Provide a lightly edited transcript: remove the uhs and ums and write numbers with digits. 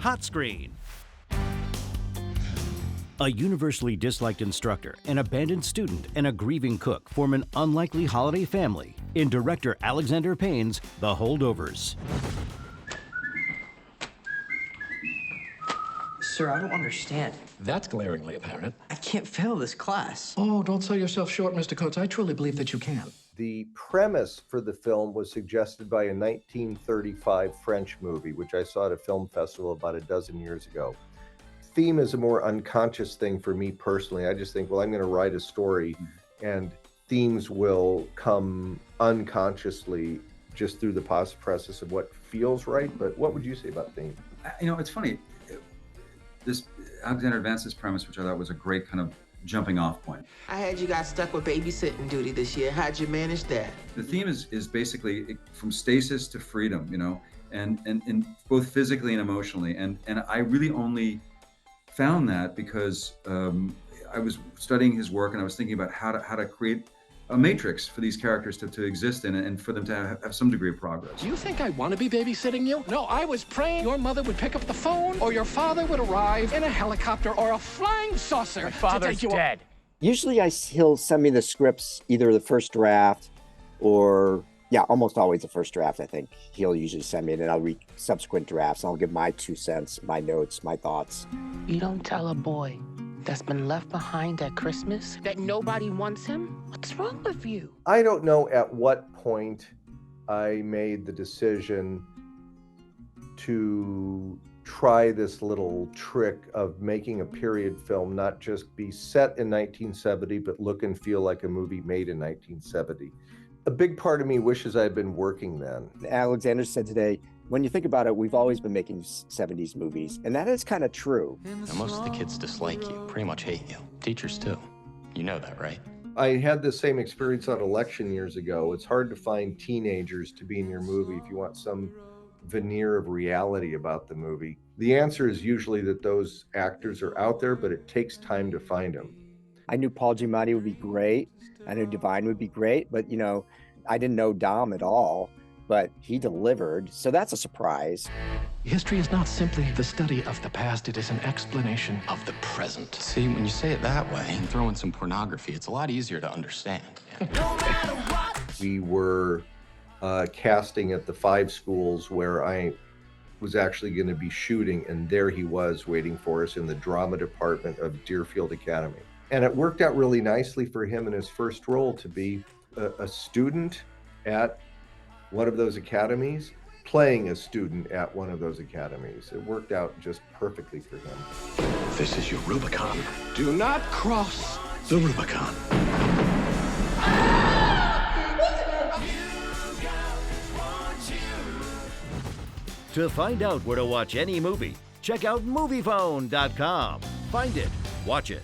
Hot Screen. A universally disliked instructor, an abandoned student, and a grieving cook form an unlikely holiday family in director Alexander Payne's The Holdovers. Sir, I don't understand. That's glaringly apparent. I can't fail this class. Oh, don't sell yourself short, Mr. Coates. I truly believe that you can. The premise for the film was suggested by a 1935 French movie, which I saw at a film festival about a dozen years ago. Theme is a more unconscious thing for me personally. I just think, well, I'm going to write a story and themes will come unconsciously just through the process of what feels right. But what would you say about theme? You know, it's funny. This Alexander advanced this premise, which I thought was a great kind of jumping off point. I had you guys stuck with babysitting duty this year. How'd you manage that? The theme is basically from stasis to freedom, you know, and both physically and emotionally. And I really only found that because I was studying his work and I was thinking about how to create a matrix for these characters to exist in and for them to have some degree of progress. Do you think I want to be babysitting you? No, I was praying your mother would pick up the phone or your father would arrive in a helicopter or a flying saucer. My father's dead. Usually he'll send me the scripts, either the first draft or, yeah, almost always the first draft, I think. He'll usually send me, and then I'll read subsequent drafts. And I'll give my 2 cents, my notes, my thoughts. You don't tell a boy that's been left behind at Christmas that nobody wants him? What's wrong with you? I don't know at what point I made the decision to try this little trick of making a period film not just be set in 1970, but look and feel like a movie made in 1970. A big part of me wishes I had been working then. Alexander said today, when you think about it, we've always been making 70s movies, and that is kind of true. Now, most of the kids dislike you, pretty much hate you. Teachers too. You know that, right? I had the same experience on election years ago. It's hard to find teenagers to be in your movie if you want some veneer of reality about the movie. The answer is usually that those actors are out there, but it takes time to find them. I knew Paul Giamatti would be great. I knew Divine would be great, but, you know, I didn't know Dom at all, but he delivered. So that's a surprise. History is not simply the study of the past. It is an explanation of the present. See, when you say it that way and throw in some pornography, it's a lot easier to understand. We were casting at the 5 schools where I was actually going to be shooting, and there he was waiting for us in the drama department of Deerfield Academy. And it worked out really nicely for him in his first role to be a student at one of those academies, playing a student at one of those academies. It worked out just perfectly for him. This is your Rubicon. Do not cross the Rubicon. To find out where to watch any movie, check out Moviefone.com. Find it, watch it.